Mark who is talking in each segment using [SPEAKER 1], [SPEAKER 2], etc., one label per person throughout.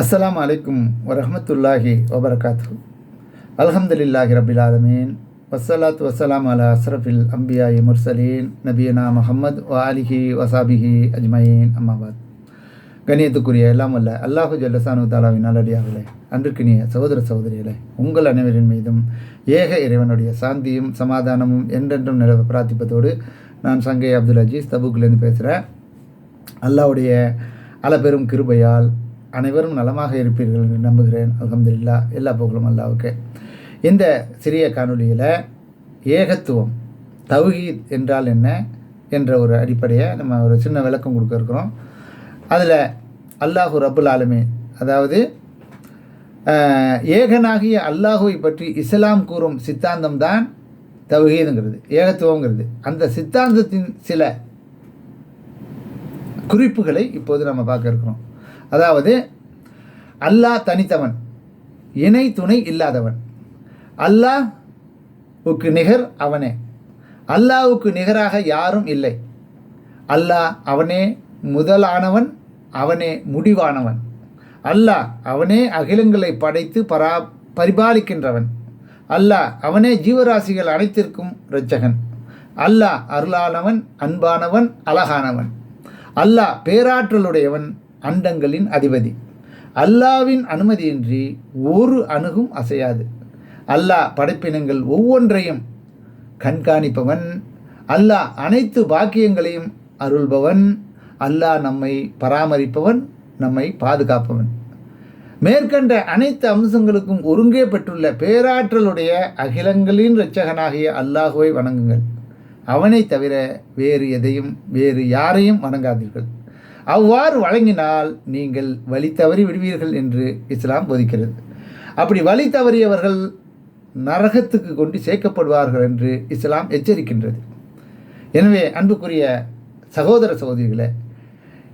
[SPEAKER 1] அஸ்ஸலாமு அலைக்கும் வரஹ்மத்துல்லாஹி வபரகாத்துஹு. அல்ஹம்துலில்லாஹி ரப்பில் ஆலமீன். வஸ்ஸலாத்து வஸ்ஸலாம் அலா அஸ்ரஃபில் அம்பியாயி முர்சலீன் நபியனா முஹம்மத் வ ஆலிஹி வசாபிஹி அஜ்மயீன். அம்மாபாத். கண்ணியத்துக்குரிய எல்லாம் வல்ல அல்லாஹு ஜல்லசானு தாலாவின் நல்லடியார்களே, அன்றுக்கினிய சகோதர சகோதரிகளே, உங்கள் அனைவரின் மீதும் ஏக இறைவனுடைய சாந்தியும் சமாதானமும் என்றென்றும் நிலவ பிரார்த்திப்பதோடு நான் சங்கை அப்துல் அஜீஸ் தபுக்லேருந்து பேசுகிறேன். அல்லாஹ்வுடைய அளப்பெரும் கிருபையால் அனைவரும் நலமாக இருப்பீர்கள் என்று நம்புகிறேன். அல்ஹம்துலில்லாஹ், எல்லா புகழும் அல்லாஹ்வுக்கு. இந்த சிறிய காணொலியில் ஏகத்துவம், தௌஹீத் என்றால் என்ன என்ற ஒரு அடிப்படையை நம்ம ஒரு சின்ன விளக்கம் கொடுக்க இருக்கிறோம். அதில் அல்லாஹு ரப்புல் ஆலமீன், அதாவது ஏகனாகிய அல்லாஹுவை பற்றி இஸ்லாம் கூறும் சித்தாந்தம் தான் தௌஹீதுங்கிறது, ஏகத்துவங்கிறது. அந்த சித்தாந்தத்தின் சில குறிப்புகளை இப்போது நம்ம பார்க்க இருக்கிறோம். அதாவது அல்லாஹ் தனித்தவன், இணை துணை இல்லாதவன். அல்லாஹ்வுக்கு நிகர் அவனே, அல்லாஹ்வுக்கு நிகராக யாரும் இல்லை. அல்லாஹ் அவனே முதலானவன், அவனே முடிவானவன். அல்லாஹ் அவனே அகிலங்களை படைத்து பரிபாலிக்கின்றவன். அல்லாஹ் அவனே ஜீவராசிகள் அனைத்திற்கும் இரட்சகன். அல்லாஹ் அருளானவன், அன்பானவன், அழகானவன். அல்லாஹ் பேராற்றலுடையவன், அண்டங்களின் அதிபதி. அல்லாவின் அனுமதியின்றி ஒரு அணுகும் அசையாது. அல்லாஹ் படைப்பினங்கள் ஒவ்வொன்றையும் கண்காணிப்பவன். அல்லாஹ் அனைத்து பாக்கியங்களையும் அருள்பவன். அல்லாஹ் நம்மை பராமரிப்பவன், நம்மை பாதுகாப்பவன். மேற்கண்ட அனைத்து அம்சங்களுக்கும் ஒருங்கே பெற்றுள்ள பேராற்றலுடைய அகிலங்களின் இரட்சகனாகிய அல்லாஹுவை வணங்குங்கள். அவனை தவிர வேறு எதையும் வேறு யாரையும் வணங்காதீர்கள். அவ்வாறு வழங்கினால் நீங்கள் வழி தவறி விடுவீர்கள் என்று இஸ்லாம் போதிக்கிறது. அப்படி வழி தவறியவர்கள் நரகத்துக்கு கொண்டு சேர்க்கப்படுவார்கள் என்று இஸ்லாம் எச்சரிக்கின்றது. எனவே அன்புக்குரிய சகோதர சகோதரிகளே,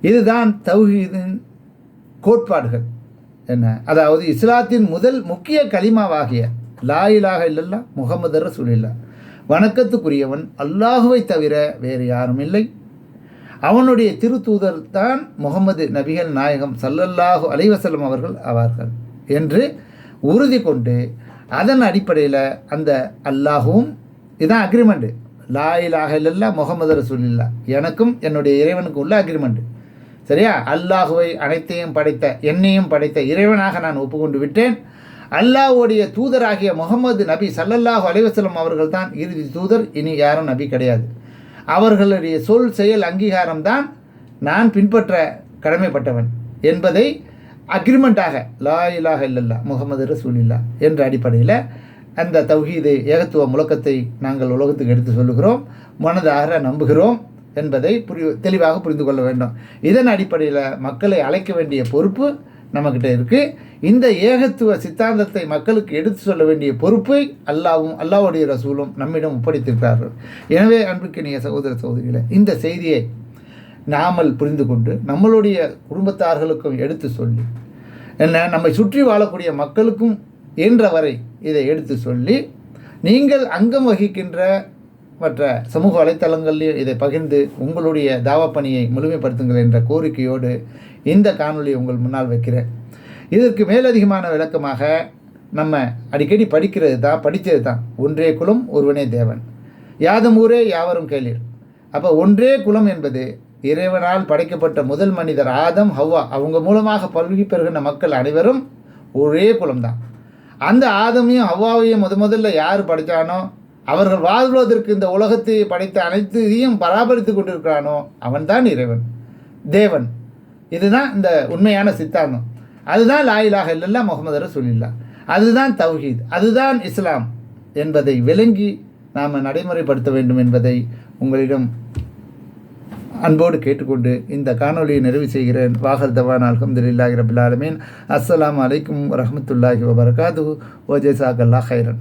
[SPEAKER 1] இதுதான் தௌஹீதின் கோட்பாடுகள். என்ன? அதாவது இஸ்லாத்தின் முதல் முக்கிய கலிமாவாகிய லா இலாஹ இல்லல்லாஹ் முஹம்மது ரசூலுல்லாஹ், வணக்கத்துக்குரியவன் அல்லாஹுவை தவிர வேறு யாரும் இல்லை, அவனுடைய திருத்தூதர் தான் முகமது நபிகள் நாயகம் ஸல்லல்லாஹு அலைஹி வஸல்லம் அவர்கள் ஆவார்கள் என்று உறுதி கொண்டு, அதன் அடிப்படையில் அந்த அல்லாஹுவும் இதான் அக்ரிமெண்ட்டு. லா இலாஹ இல்லல்லாஹ் முஹம்மது ரசூலுல்லாஹ், எனக்கும் என்னுடைய இறைவனுக்கும் உள்ள அக்ரிமெண்ட்டு. சரியா? அல்லாஹுவை அனைத்தையும் படைத்த, என்னையும் படைத்த இறைவனாக நான் ஒப்புக்கொண்டு விட்டேன். அல்லாஹ்வுடைய தூதராகிய முகமது நபி ஸல்லல்லாஹு அலைஹி வஸல்லம் அவர்கள் தான் இறுதி தூதர், இனி யாரும் நபி கிடையாது. அவர்களுடைய சொல் செயல் அங்கீகாரம்தான் நான் பின்பற்ற கடமைப்பட்டவன் என்பதை அக்ரிமெண்ட்டாக லா இலாஹ இல்லல்லாஹ் முஹம்மது ரசூலுல்லாஹ் என்ற அடிப்படையில் அந்த தௌஹீது ஏகத்துவ முழக்கத்தை நாங்கள் உலகத்துக்கு எடுத்து சொல்லுகிறோம், மனதார நம்புகிறோம் என்பதை தெளிவாக புரிந்து கொள்ள வேண்டும். இதன் அடிப்படையில் மக்களை அழைக்க வேண்டிய பொறுப்பு நம்மக்கிட்ட இருக்குது. இந்த ஏகத்துவ சித்தாந்தத்தை மக்களுக்கு எடுத்து சொல்ல வேண்டிய பொறுப்பை அல்லாஹ்வுடைய ரசூலும் நம்மிடம் ஒப்படைத்திருக்கிறார்கள். எனவே அன்புக்கினிய சகோதர சகோதரிகளே, இந்த செய்தியை நாமல் புரிந்து கொண்டு நம்மளுடைய குடும்பத்தார்களுக்கும் எடுத்து சொல்லி, நம்மை சுற்றி வாழக்கூடிய மக்களுக்கும் என்ற வரை இதை எடுத்து சொல்லி, நீங்கள் அங்கம் வகிக்கின்ற மற்ற சமூக வலைத்தளங்களில் இதை பகிர்ந்து உங்களுடைய தாவா பணியை முழுமைப்படுத்துங்கள் என்ற கோரிக்கையோடு இந்த காணொலியை உங்கள் முன்னால் வைக்கிறேன். இதற்கு மேலதிகமான விளக்கமாக நம்ம அடிக்கடி படித்தது தான் ஒன்றே குலம் ஒருவனே தேவன், யாதும் ஊரே யாவரும் கேளீர். அப்போ ஒன்றே குலம் என்பது இறைவனால் படைக்கப்பட்ட முதல் மனிதர் ஆதம் ஹவ்வா, அவங்க மூலமாக பல்கி பெறுகின்ற மக்கள் அனைவரும் ஒரே குலம்தான். அந்த ஆதமையும் ஹவ்வாவையும் முதல்ல யார் படைத்தானோ, அவர்கள் வாழ்வதற்கு இந்த உலகத்தை படைத்த அனைத்தையும் பராமரித்து கொண்டிருக்கிறானோ அவன்தான் இறைவன், தேவன். இதுதான் இந்த உண்மையான சித்தாந்தம். அதுதான் லா இலாஹ இல்லல்லாஹ் முஹம்மது ரசூலுல்லாஹ், அதுதான் தௌஹீத், அதுதான் இஸ்லாம் என்பதை விளங்கி நாம் நடைமுறைப்படுத்த வேண்டும் என்பதை உங்களிடம் அன்போடு கேட்டுக்கொண்டு இந்த காணொலியை நிறைவு செய்கிறேன். வாஹர் தவான் அல்ஹம்துலில்லாஹி ரப்பில் ஆலமீன். அஸ்ஸலாமு அலைக்கும் வரஹ்மத்துல்லாஹி வபரகாத்துஹு. வ ஜஸாக்கல்லாஹ் ஹைரன்.